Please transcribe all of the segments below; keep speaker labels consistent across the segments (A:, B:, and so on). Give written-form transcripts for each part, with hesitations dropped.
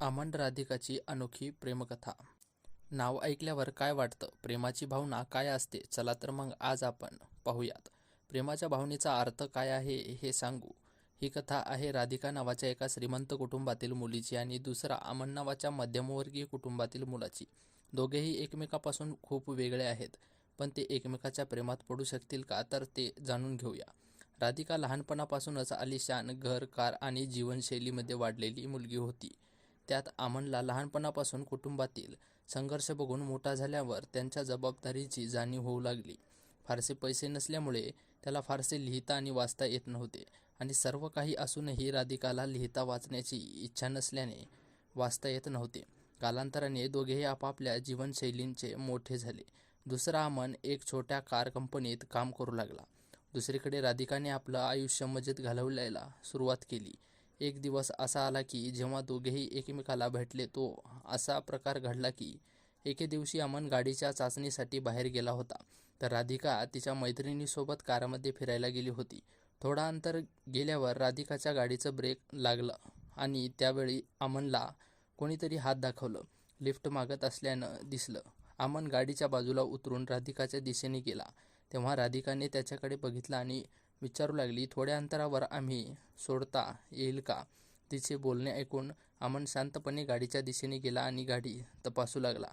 A: अमन राधिकाची अनोखी प्रेमकथा. नाव ऐकल्यावर काय वाटतं? प्रेमाची भावना काय असते? चला तर मग आज आपण पाहूयात. प्रेमाच्या भावनेचा अर्थ काय आहे हे सांगू. ही कथा आहे राधिका नावाच्या एका श्रीमंत कुटुंबातील मुलीची आणि दुसरा अमन नावाच्या मध्यमवर्गीय कुटुंबातील मुलाची. दोघेही एकमेकापासून खूप वेगळे आहेत, पण ते एकमेकाच्या प्रेमात पडू शकतील का, तर ते जाणून घेऊया. राधिका लहानपणापासूनच आलिशान घर, कार आणि जीवनशैलीमध्ये वाढलेली मुलगी होती. त्यात अमनला लहानपणापासून कुटुंबातील संघर्ष बघून मोठा झाल्यावर त्यांच्या जबाबदारीची जाणीव होऊ लागली. फारसे पैसे नसल्यामुळे त्याला फारसे लिहिता आणि वाचता येत नव्हते आणि सर्व काही असूनही राधिकाला लिहिता वाचण्याची इच्छा नसल्याने वाचता येत नव्हते. कालांतराने दोघेही आपापल्या जीवनशैलींचे मोठे झाले. दुसरा अमन एक छोट्या कार कंपनीत काम करू लागला. दुसरीकडे राधिकाने आपलं आयुष्य मजेत घालवायला सुरुवात केली. एक दिवस असा आला की जेव्हा दोघेही एकमेकाला भेटले, तो असा प्रकार घडला की एके दिवशी अमन गाडीच्या चाचणीसाठी बाहेर गेला होता, तर राधिका तिच्या मैत्रिणीसोबत कारमध्ये फिरायला गेली होती. थोडा अंतर गेल्यावर राधिकाच्या गाडीचं ब्रेक लागलं आणि त्यावेळी अमनला कोणीतरी हात दाखवलं. लिफ्ट मागत असल्यानं दिसलं. अमन गाडीच्या बाजूला उतरून राधिकाच्या दिशेने गेला. तेव्हा राधिकाने त्याच्याकडे बघितलं आणि विचारू लागली, थोड्या अंतरावर आम्ही सोडता येईल का? तिचे बोलणे ऐकून अमन शांतपणे गाडीच्या दिशेने गेला आणि गाडी तपासू लागला.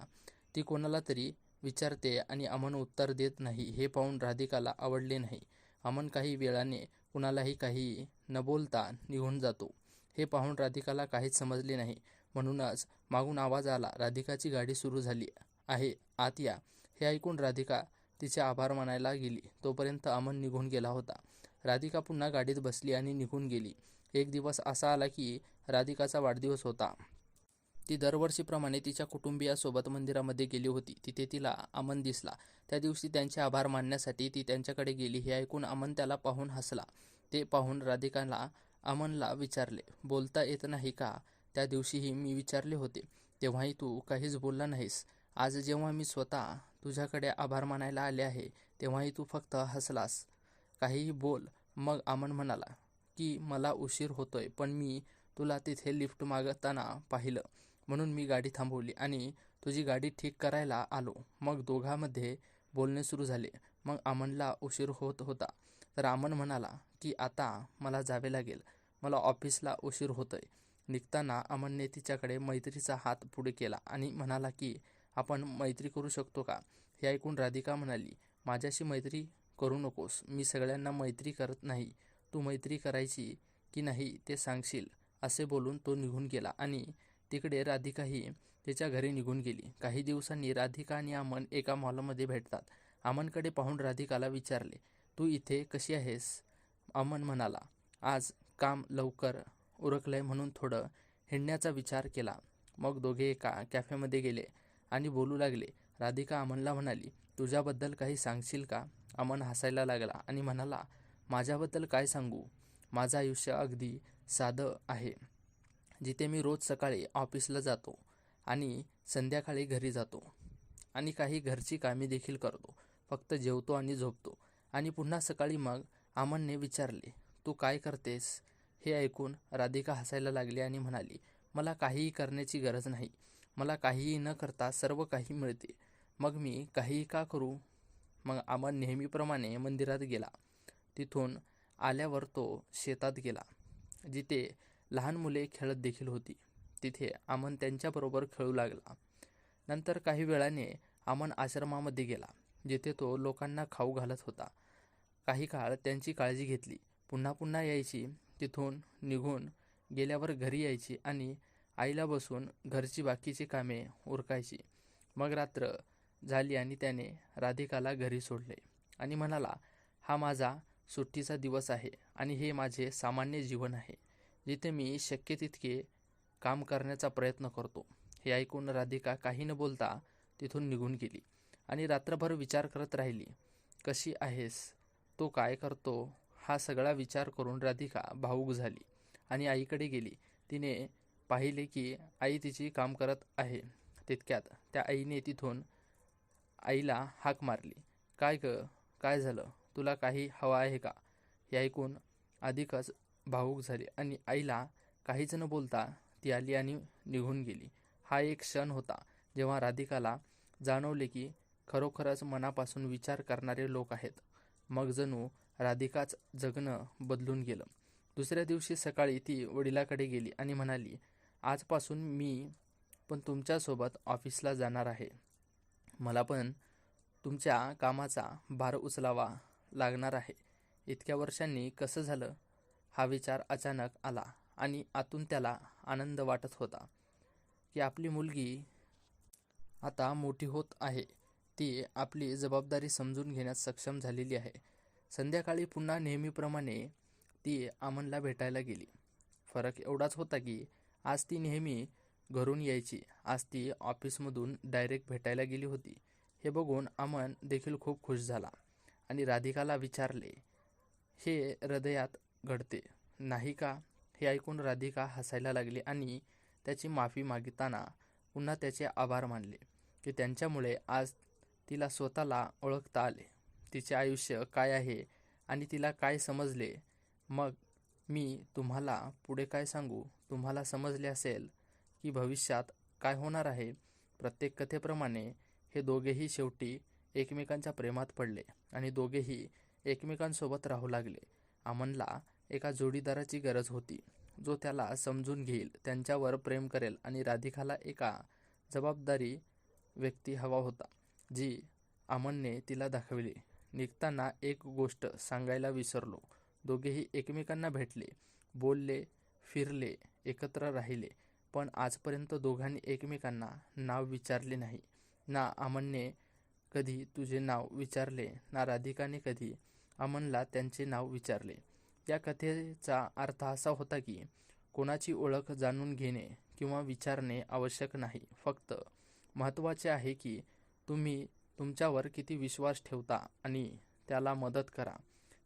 A: ती कोणाला तरी विचारते आणि अमन उत्तर देत नाही हे पाहून राधिकाला आवडले नाही. अमन काही वेळाने कुणालाही काही न बोलता निघून जातो हे पाहून राधिकाला काहीच समजले नाही. म्हणूनच मागून आवाज आला, राधिकाची गाडी सुरू झाली आहे, आत या. हे ऐकून राधिका तिचे आभार मानायला गेली. तोपर्यंत अमन निघून गेला होता. राधिका पुन्हा गाडीत बसली आणि निघून गेली. एक दिवस असा आला की राधिकाचा वाढदिवस होता. ती दरवर्षीप्रमाणे तिच्या कुटुंबियासोबत मंदिरामध्ये गेली होती. तिथे तिला अमन दिसला. त्या दिवशी त्यांचे आभार मानण्यासाठी ती त्यांच्याकडे गेली. हे ऐकून अमन त्याला पाहून हसला. ते पाहून राधिकाला अमनला विचारले, बोलता येत नाही का? त्या दिवशीही मी विचारले होते, तेव्हाही तू काहीच बोलला नाहीस. आज जेव्हा मी स्वतः तुझ्याकडे आभार मानायला आले आहे, तेव्हाही तू फक्त हसलास. काहीही बोल. मग अमन म्हणाला की मला उशीर होतोय, पण मी तुला तिथे लिफ्ट मागताना पाहिलं, म्हणून मी गाडी थांबवली आणि तुझी गाडी ठीक करायला आलो. मग दोघांमध्ये बोलणे सुरू झाले. मग अमनला उशीर होत होता, तर अमन म्हणाला की आता मला जावे लागेल, मला ऑफिसला उशीर होतोय. निघताना अमनने तिच्याकडे मैत्रीचा हात पुढे केला आणि म्हणाला की आपण मैत्री करू शकतो का? हे ऐकून राधिका म्हणाली, माझ्याशी मैत्री करू नकोस. मी सगळ्यांना मैत्री करत नाही. तू मैत्री करायची की नाही ते सांगशील. असे बोलून तो निघून गेला आणि तिकडे राधिकाही तिच्या घरी निघून गेली. काही दिवसांनी राधिका आणि अमन एका मॉलमध्ये भेटतात. अमनकडे पाहून राधिकाला विचारले, तू इथे कशी आहेस? अमन म्हणाला, आज काम लवकर उरकलंय म्हणून थोडं हिंडण्याचा विचार केला. मग दोघे एका कॅफेमध्ये गेले आणि बोलू लागले. राधिका अमनला म्हणाली, तुझ्याबद्दल काही सांगशील का? अमन हसायला लागला आणि म्हणाला, माझ्याबद्दल काय सांगू? माझं आयुष्य अगदी साधं आहे. जिथे मी रोज सकाळी ऑफिसला जातो आणि संध्याकाळी घरी जातो आणि काही घरची कामे देखील करतो. फक्त जेवतो आणि झोपतो आणि पुन्हा सकाळी. मग अमनने विचारले, तू काय करतेस? हे ऐकून राधिका हसायला लागली आणि म्हणाली, मला काहीही करण्याची गरज नाही. मला काहीही न करता सर्व काही मिळते. मग मी काहीही का करू? मग अमन नेहमीप्रमाणे मंदिरात गेला. तिथून आल्यावर तो शेतात गेला, जिथे लहान मुले खेळत देखील होती. तिथे अमन त्यांच्याबरोबर खेळू लागला. नंतर काही वेळाने अमन आश्रमामध्ये गेला, जिथे तो लोकांना खाऊ घालत होता. काही काळ त्यांची काळजी घेतली. पुन्हा पुन्हा यायची. तिथून निघून गेल्यावर घरी यायची आणि आईला बसून घरची बाकीची कामे उरकायची. मग रात्र झाली आणि त्याने राधिकाला घरी सोडले आणि म्हणाला, हा माझा सुट्टीचा दिवस आहे आणि हे माझे सामान्य जीवन आहे, जिथे मी शक्य तितके काम करण्याचा प्रयत्न करतो. हे ऐकून राधिका काही न बोलता तिथून निघून गेली आणि रात्रभर विचार करत राहिली. कशी आहेस? तो काय करतो? हा सगळा विचार करून राधिका भावूक झाली आणि आईकडे गेली. तिने पाहिले की आई तिची काम करत आहे. तितक्यात त्या आईने तिथून आईला हाक मारली, काय ग, काय झालं? तुला काही हवं आहे का? हे ऐकून अधिकच भावूक झाली आणि आईला काहीच न बोलता ती आली आणि निघून गेली. हा एक क्षण होता जेव्हा राधिकाला जाणवले की खरोखरच मनापासून विचार करणारे लोक आहेत. मग जणू राधिकाच जगणं बदलून गेलं. दुसऱ्या दिवशी सकाळी ती वडिलाकडे गेली आणि म्हणाली, आजपासून मी पण तुमच्यासोबत ऑफिसला जाणार आहे. मला पण तुमच्या कामाचा भार उचलावा लागणार आहे. इतक्या वर्षांनी कसं झालं? हा विचार अचानक आला आणि आतून त्याला आनंद वाटत होता की आपली मुलगी आता मोठी होत आहे. ती आपली जबाबदारी समजून घेण्यास सक्षम झालेली आहे. संध्याकाळी पुन्हा नेहमीप्रमाणे ती अमनला भेटायला गेली. फरक एवढाच होता की आज ती नेहमी घरून यायची, आज ती ऑफिसमधून डायरेक्ट भेटायला गेली होती. हे बघून अमन देखील खूप खुश झाला आणि राधिकाला विचारले, हे हृदयात घडते नाही का? हे ऐकून राधिका हसायला लागली आणि त्याची माफी मागताना पुन्हा त्याचे आभार मानले की त्यांच्यामुळे आज तिला स्वतःला ओळखता आले, तिचे आयुष्य काय आहे आणि तिला काय समजले. मग मी तुम्हाला पुढे काय सांगू? तुम्हाला समजले असेल की भविष्यात काय होणार आहे. प्रत्येक कथेप्रमाणे हे दोघेही शेवटी एकमेकांच्या प्रेमात पडले आणि दोघेही एकमेकांसोबत राहू लागले. अमनला एका जोडीदाराची गरज होती, जो त्याला समजून घेईल, त्यांच्यावर प्रेम करेल, आणि राधिकाला एका जबाबदारी व्यक्ती हवा होता, जी अमनने तिला दाखवली. निघताना एक गोष्ट सांगायला विसरलो. दोघेही एकमेकांना भेटले, बोलले, फिरले, एकत्र राहिले, पण आजपर्यंत दोघांनी एकमेकांना नाव विचारले नाही. ना अमनने कधी तुझे नाव विचारले, ना राधिकाने कधी अमनला त्यांचे नाव विचारले. या कथेचा अर्थ असा होता की कोणाची ओळख जाणून घेणे किंवा विचारणे आवश्यक नाही. फक्त महत्त्वाचे आहे की तुम्ही तुमच्यावर किती विश्वास ठेवता आणि त्याला मदत करा.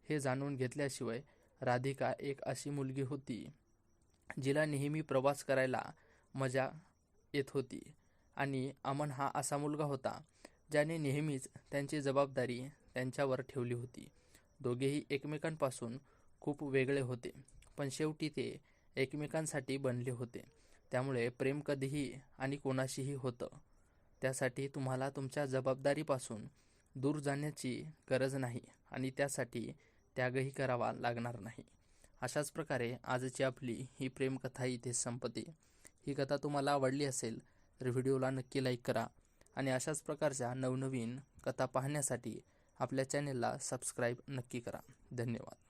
A: हे जाणून घेतल्याशिवाय राधिका एक अशी मुलगी होती जिला नेहमी प्रवास करायला मजा येत होती आणि अमन हा असा मुलगा होता ज्याने नेहमीच त्यांची जबाबदारी त्यांच्यावर ठेवली होती. दोघेही एकमेकांपासून खूप वेगळे होते, पण शेवटी ते एकमेकांसाठी बनले होते. त्यामुळे प्रेम कधीही आणि कोणाशीही होतं. त्यासाठी तुम्हाला तुमच्या जबाबदारीपासून दूर जाण्याची गरज नाही आणि त्यासाठी त्यागही करावा लागणार नाही. अशाच प्रकारे आजची आपली ही प्रेमकथा इथे संपते. ही कथा तुम्हाला आवडली असेल तर व्हिडिओला नक्की लाईक करा आणि अशाच प्रकारच्या नवनवीन कथा पाहण्यासाठी आपल्या चॅनेलला सबस्क्राईब नक्की करा. धन्यवाद.